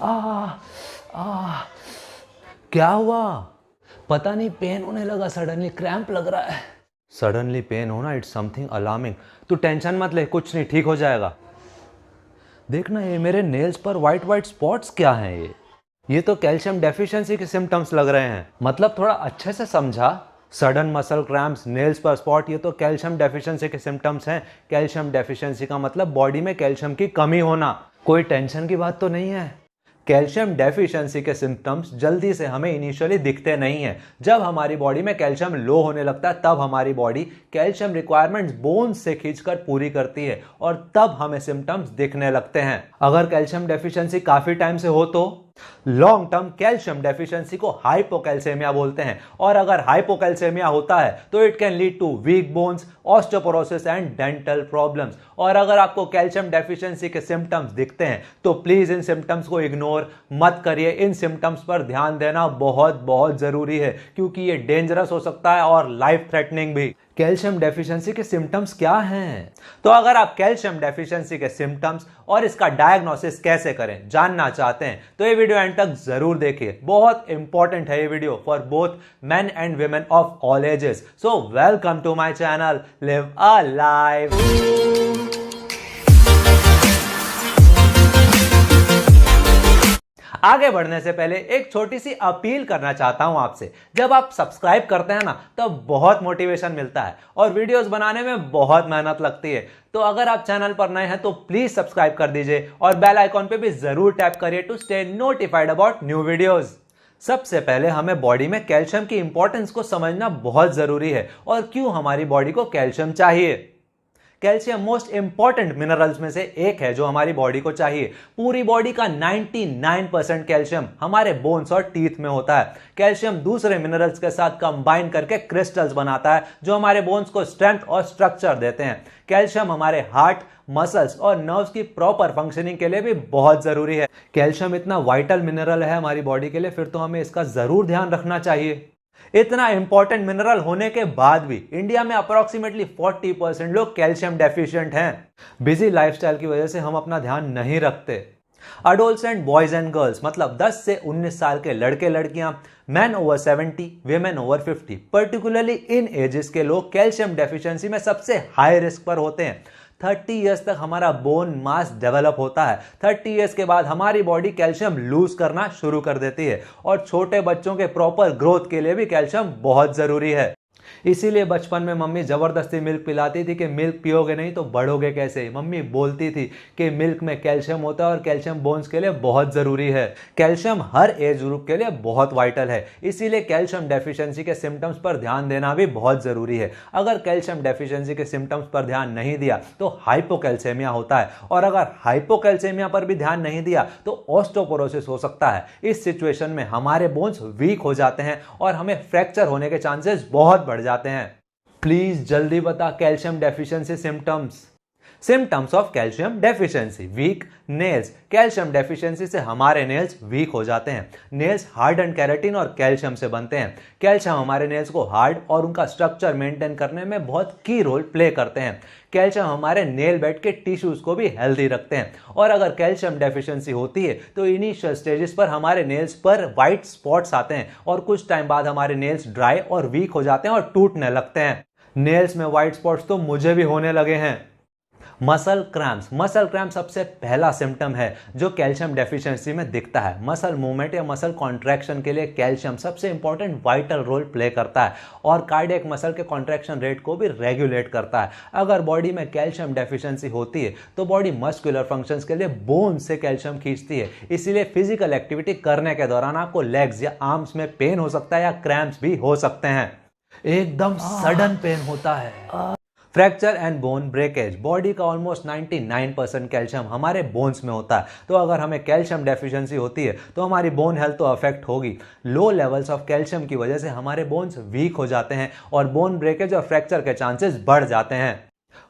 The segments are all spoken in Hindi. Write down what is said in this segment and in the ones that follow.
आ आ क्या हुआ? पता नहीं, पेन होने लगा, सडनली क्रैम्प लग रहा है। सडनली पेन होना, इट्स समथिंग अलार्मिंग। तू टेंशन मत ले, कुछ नहीं, ठीक हो जाएगा। देखना ये मेरे नेल्स पर वाइट वाइट स्पॉट्स क्या हैं ये तो कैल्शियम डेफिशिएंसी के सिम्टम्स लग रहे हैं। मतलब थोड़ा अच्छे से समझा। सडन मसल क्रैम्प्स, नेल्स पर स्पॉट, ये तो कैल्शियम डेफिशिएंसी के सिम्टम्स हैं। कैल्शियम डेफिशिएंसी का मतलब बॉडी में कैल्शियम की कमी होना। कोई टेंशन की बात तो नहीं है। कैल्शियम डेफिशिएंसी के सिम्टम्स जल्दी से हमें इनिशियली दिखते नहीं हैं। जब हमारी बॉडी में कैल्शियम लो होने लगता है तब हमारी बॉडी कैल्शियम रिक्वायरमेंट्स बोन्स से खींचकर पूरी करती है और तब हमें सिम्टम्स दिखने लगते हैं। अगर कैल्शियम डेफिशिएंसी काफी टाइम से हो तो लॉन्ग टर्म कैल्शियम डेफिशिएंसी को हाइपोकैल्सेमिया बोलते हैं। और अगर हाइपोकैल्सेमिया होता है तो it can lead to weak bones, osteoporosis and dental problems. और अगर आपको कैल्शियम डेफिशिएंसी के सिम्टम्स दिखते हैं तो प्लीज इन सिम्टम्स को इग्नोर मत करिए। इन सिम्टम्स पर ध्यान देना बहुत बहुत जरूरी है क्योंकि ये डेंजरस हो सकता है और लाइफ थ्रेटनिंग भी। कैल्शियम डेफिशिएंसी के सिम्टम्स क्या हैं? तो अगर आप कैल्शियम डेफिशिएंसी के सिम्टम्स और इसका डायग्नोसिस कैसे करें जानना चाहते हैं तो ये वीडियो एंड तक जरूर देखिए। बहुत इंपॉर्टेंट है ये video for both men and women of all ages. So welcome to my channel live a life. आगे बढ़ने से पहले एक छोटी सी अपील करना चाहता हूं आपसे। जब आप सब्सक्राइब करते हैं ना तो बहुत मोटिवेशन मिलता है और वीडियोस बनाने में बहुत मेहनत लगती है। तो अगर आप चैनल पर नए हैं तो प्लीज सब्सक्राइब कर दीजिए और बेल आइकॉन पे भी जरूर टैप करिए to stay notified about new videos. सबसे पहले हमें बॉडी में कैल्शियम की इंपॉर्टेंस को समझना बहुत जरूरी है और क्यों हमारी बॉडी को कैल्शियम चाहिए। कैल्शियम मोस्ट इंपॉर्टेंट मिनरल्स में से एक है जो हमारी बॉडी को चाहिए। पूरी बॉडी का 99% कैल्शियम हमारे बोन्स और टीथ में होता है। कैल्शियम दूसरे मिनरल्स के साथ कंबाइन करके क्रिस्टल्स बनाता है जो हमारे बोन्स को स्ट्रेंथ और स्ट्रक्चर देते हैं। कैल्शियम हमारे हार्ट, मसल्स और नर्व्स की प्रॉपर फंक्शनिंग के लिए भी बहुत जरूरी है। कैल्शियम इतना वाइटल मिनरल है हमारी बॉडी के लिए, फिर तो हमें इसका जरूर ध्यान रखना चाहिए। इतना इंपॉर्टेंट मिनरल होने के बाद भी इंडिया में अप्रोक्सीमेटली 40% लोग कैल्शियम डेफिशिएंट हैं। बिजी लाइफस्टाइल की वजह से हम अपना ध्यान नहीं रखते। अडोलसेंट बॉयज एंड गर्ल्स मतलब 10 से 19 साल के लड़के लड़कियां, man over 70, women over 50, particularly in ages के लोग कैल्शियम डेफिशिएंसी में सबसे हाई रिस्क पर होते हैं। 30 इयर्स तक हमारा बोन मास डेवलप होता है। 30 इयर्स के बाद हमारी बॉडी कैल्शियम लूज करना शुरू कर देती है और छोटे बच्चों के प्रॉपर ग्रोथ के लिए भी कैल्शियम बहुत जरूरी है। इसीलिए बचपन में मम्मी जबरदस्ती मिल्क पिलाती थी कि मिल्क पियोगे नहीं तो बढ़ोगे कैसे। मम्मी बोलती थी कि मिल्क में कैल्शियम होता है और कैल्शियम बोन्स के लिए बहुत जरूरी है। कैल्शियम हर एज ग्रुप के लिए बहुत वाइटल है, इसीलिए कैल्शियम डेफिशिएंसी के सिम्टम्स पर ध्यान देना भी बहुत जरूरी है। अगर कैल्शियम डेफिशिएंसी के सिम्टम्स पर ध्यान नहीं दिया तो हाइपोकैल्सेमिया होता है और अगर हाइपोकैल्सेमिया पर भी ध्यान नहीं दिया तो ऑस्टियोपोरोसिस हो सकता है। इस सिचुएशन में हमारे बोन्स वीक हो जाते हैं और हमें फ्रैक्चर होने के चांसेस बहुत बढ़ जाते हैं। प्लीज जल्दी बता calcium deficiency symptoms. Symptoms of calcium deficiency: weak nails. Calcium deficiency से हमारे नेल्स वीक हो जाते हैं। नेल्स हार्ड एंड केराटिन और कैल्शियम से बनते हैं। कैल्शियम हमारे नेल्स को हार्ड और उनका स्ट्रक्चर मेंटेन करने में बहुत की रोल प्ले करते हैं। कैल्शियम हमारे नेल बेड के टिश्यूज को भी हेल्दी रखते हैं और अगर कैल्शियम डेफिशिएंसी होती है तो इनिशियल स्टेजेस पर हमारे नेल्स पर व्हाइट स्पॉट्स आते हैं और कुछ टाइम बाद हमारे नेल्स ड्राई और वीक हो जाते हैं और टूटने लगते हैं। नेल्स में व्हाइट स्पॉट्स तो मुझे भी होने लगे हैं। Muscle cramps. मसल क्रैम्प सबसे पहला सिम्टम है जो कैल्शियम डेफिशिएंसी में दिखता है। मसल मूवमेंट या मसल कॉन्ट्रैक्शन के लिए कैल्शियम सबसे इंपॉर्टेंट वाइटल रोल प्ले करता है और कार्डियक मसल के कॉन्ट्रैक्शन रेट को भी रेगुलेट करता है। अगर बॉडी में कैल्शियम डेफिशिएंसी होती है तो बॉडी मस्कुलर फंक्शंस के लिए बोन से कैल्शियम खींचती है। इसीलिए फिजिकल एक्टिविटी करने के दौरान आपको लेग्स या आर्म्स में पेन हो सकता है या क्रैम्प्स भी हो सकते हैं। एकदम सडन पेन होता है। Fracture and bone breakage. Body का ऑलमोस्ट 99% कैल्शियम हमारे बोन्स में होता है, तो अगर हमें कैल्शियम डेफिशिएंसी होती है तो हमारी बोन हेल्थ तो अफेक्ट होगी। लो लेवल्स ऑफ कैल्शियम की वजह से हमारे बोन्स वीक हो जाते हैं और बोन ब्रेकेज और फ्रैक्चर के चांसेस बढ़ जाते हैं।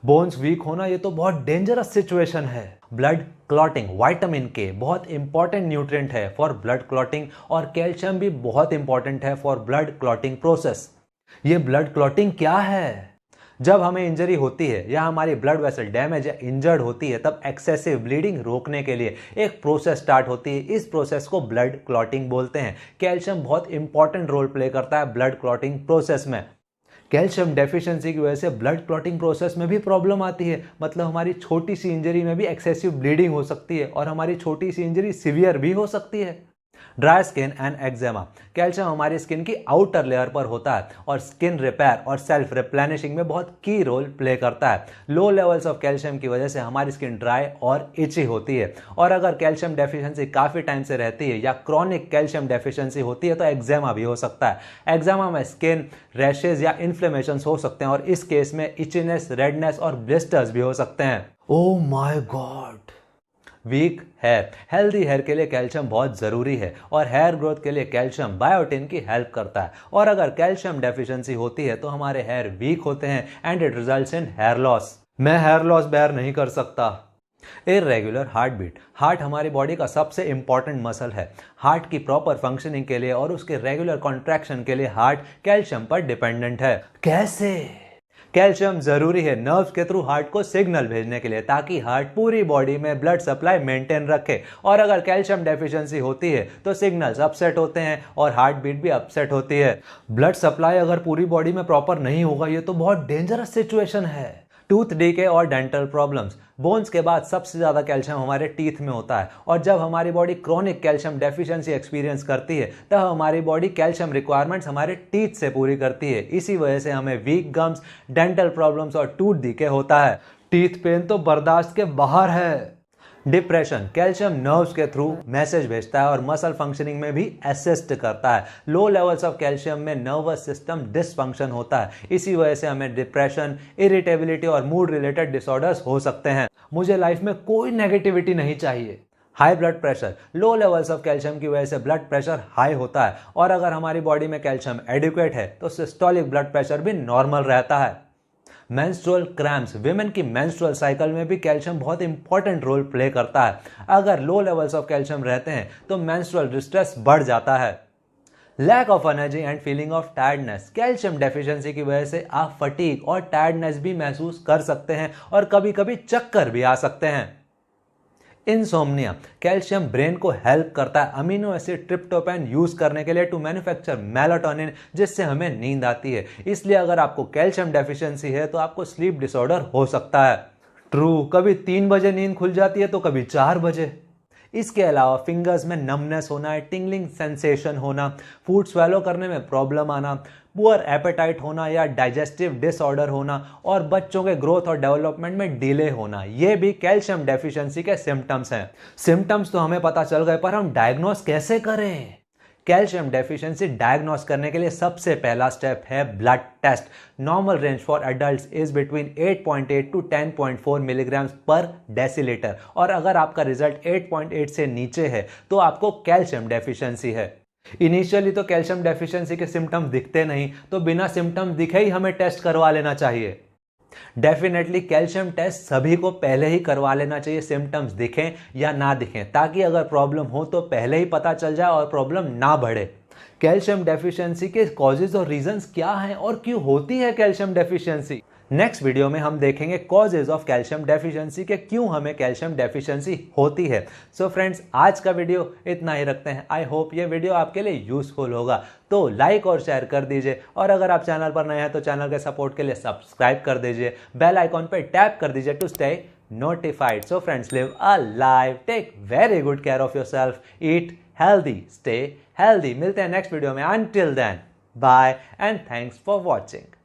बोन्स वीक होना ये तो बहुत डेंजरस सिचुएशन है। Blood clotting. विटामिन के बहुत इंपॉर्टेंट न्यूट्रिएंट है फॉर ब्लड क्लॉटिंग और कैल्शियम भी बहुत इंपॉर्टेंट है फॉर ब्लड क्लॉटिंग प्रोसेस। ये ब्लड क्लॉटिंग क्या है? जब हमें इंजरी होती है या हमारी ब्लड वेसल डैमेज या इंजर्ड होती है तब एक्सेसिव ब्लीडिंग रोकने के लिए एक प्रोसेस स्टार्ट होती है। इस प्रोसेस को ब्लड क्लॉटिंग बोलते हैं। कैल्शियम बहुत इंपॉर्टेंट रोल प्ले करता है ब्लड क्लॉटिंग प्रोसेस में। कैल्शियम डेफिशिएंसी की वजह से ब्लड क्लॉटिंग प्रोसेस में भी प्रॉब्लम आती है, मतलब हमारी छोटी सी इंजरी में भी एक्सेसिव ब्लीडिंग हो सकती है और हमारी छोटी सी इंजरी सीवियर भी हो सकती है। Dry skin and eczema. Calcium हमारी स्किन की आउटर लेयर पर होता है और स्किन रिपेयर और सेल्फ रिप्लेनिशिंग में बहुत की रोल प्ले करता है। लो लेवल्स ऑफ कैल्शियम की वजह से हमारी स्किन ड्राई और इची होती है, और अगर कैल्शियम डेफिशिएंसी काफ़ी टाइम से रहती है या क्रॉनिक कैल्शियम डेफिशिएंसी होती है तो एक्जेमा भी हो सकता है। एक्जेमा में स्किन रैशेज या इन्फ्लेमेशन हो सकते हैं और इस केस में इचीनेस, रेडनेस और ब्लिस्टर्स भी हो सकते हैं। Oh my god. Weak hair. Healthy hair के लिए कैल्शियम बहुत ज़रूरी है और हेयर ग्रोथ के लिए कैल्शियम बायोटिन की हेल्प करता है, और अगर कैल्शियम डेफिशिएंसी होती है तो हमारे हेयर वीक होते हैं and it results in hair loss. मैं हेयर लॉस बेयर नहीं कर सकता। Irregular heart beat. हार्ट हमारी बॉडी का सबसे इंपॉर्टेंट मसल है। हार्ट की प्रॉपर फंक्शनिंग के लिए और उसके रेगुलर कॉन्ट्रैक्शन के लिए हार्ट कैल्शियम पर डिपेंडेंट है। कैसे? कैल्शियम जरूरी है नर्व्स के थ्रू हार्ट को सिग्नल भेजने के लिए, ताकि हार्ट पूरी बॉडी में ब्लड सप्लाई मेंटेन रखे, और अगर कैल्शियम डेफिशिएंसी होती है तो सिग्नल्स अपसेट होते हैं और हार्ट बीट भी अपसेट होती है। ब्लड सप्लाई अगर पूरी बॉडी में प्रॉपर नहीं होगा ये तो बहुत डेंजरस सिचुएशन है। टूथ डीके और डेंटल प्रॉब्लम्स। बोन्स के बाद सबसे ज़्यादा कैल्शियम हमारे टीथ में होता है, और जब हमारी body chronic calcium deficiency experience करती है तब हमारी बॉडी कैल्शियम रिक्वायरमेंट्स हमारे टीथ से पूरी करती है। इसी वजह से हमें वीक गम्स, डेंटल प्रॉब्लम्स और टूथ डीके होता है। टीथ पेन तो बर्दाश्त के बाहर है। डिप्रेशन। कैल्शियम नर्व्स के थ्रू मैसेज भेजता है और मसल फंक्शनिंग में भी असिस्ट करता है। लो लेवल्स ऑफ कैल्शियम में नर्वस सिस्टम डिसफंक्शन होता है, इसी वजह से हमें डिप्रेशन, इरिटेबिलिटी और मूड रिलेटेड डिसऑर्डर्स हो सकते हैं। मुझे लाइफ में कोई नेगेटिविटी नहीं चाहिए। High blood pressure. Low levels of calcium की वजह से ब्लड प्रेशर हाई होता है, और अगर हमारी बॉडी में कैल्शियम एडिक्वेट है तो सिस्टोलिक ब्लड प्रेशर भी नॉर्मल रहता है। Menstrual cramps. विमेन की मेंस्ट्रुअल साइकिल में भी कैल्शियम बहुत इंपॉर्टेंट रोल प्ले करता है। अगर लो लेवल्स ऑफ कैल्शियम रहते हैं तो मेंस्ट्रुअल डिस्ट्रेस बढ़ जाता है। Lack of energy and feeling of tiredness. Calcium deficiency की वजह से आप फटीग और टायर्डनेस भी महसूस कर सकते हैं और कभी कभी चक्कर भी आ सकते हैं। इंसोम्निया। कैल्शियम ब्रेन को हेल्प करता है अमीनो एसिड ट्रिप्टोफैन यूज करने के लिए टू मैन्युफैक्चर मेलाटोनिन, जिससे हमें नींद आती है। इसलिए अगर आपको कैल्शियम डेफिशिएंसी है तो आपको स्लीप डिसऑर्डर हो सकता है। ट्रू, कभी 3 बजे नींद खुल जाती है तो कभी 4 बजे। इसके अलावा फिंगर्स में नमनेस होना, टिंगलिंग सेंसेशन होना, फूड स्वेलो करने में प्रॉब्लम आना, पुअर एपेटाइट होना या डाइजेस्टिव डिसऑर्डर होना, और बच्चों के ग्रोथ और डेवलपमेंट में डिले होना, ये भी कैल्शियम डेफिशिएंसी के सिम्टम्स हैं। सिम्टम्स तो हमें पता चल गए, पर हम डायग्नोस कैसे करें? कैल्शियम डेफिशिएंसी डायग्नोस करने के लिए सबसे पहला स्टेप है blood test. Normal range for adults is between 8.8 to 10.4 milligram per decilitre, और अगर आपका रिजल्ट 8.8 से नीचे है तो आपको कैल्शियम डेफिशिएंसी है। इनिशियली तो कैल्शियम डेफिशिएंसी के सिम्टम्स दिखते नहीं, तो बिना सिम्टम्स दिखे ही हमें टेस्ट करवा लेना चाहिए। डेफिनेटली कैल्शियम टेस्ट सभी को पहले ही करवा लेना चाहिए, सिम्टम्स दिखें या ना दिखें, ताकि अगर प्रॉब्लम हो तो पहले ही पता चल जाए और प्रॉब्लम ना बढ़े। कैल्शियम डेफिशिएंसी के कॉजेज और रीजंस क्या हैं और क्यों होती है कैल्शियम डेफिशिएंसी, नेक्स्ट वीडियो में हम देखेंगे कॉजेज ऑफ कैल्शियम डेफिशिएंसी के क्यों हमें कैल्शियम डेफिशिएंसी होती है। सो फ्रेंड्स, आज का वीडियो इतना ही रखते हैं। आई होप ये वीडियो आपके लिए यूजफुल होगा, तो लाइक और शेयर कर दीजिए, और अगर आप चैनल पर नए हैं तो चैनल के सपोर्ट के लिए सब्सक्राइब कर दीजिए, बेल आइकॉन पर टैप कर दीजिए to stay notified. So friends, live a life, take very good care of yourself, eat healthy, stay healthy. मिलते हैं नेक्स्ट वीडियो में. Until then, bye and thanks for watching.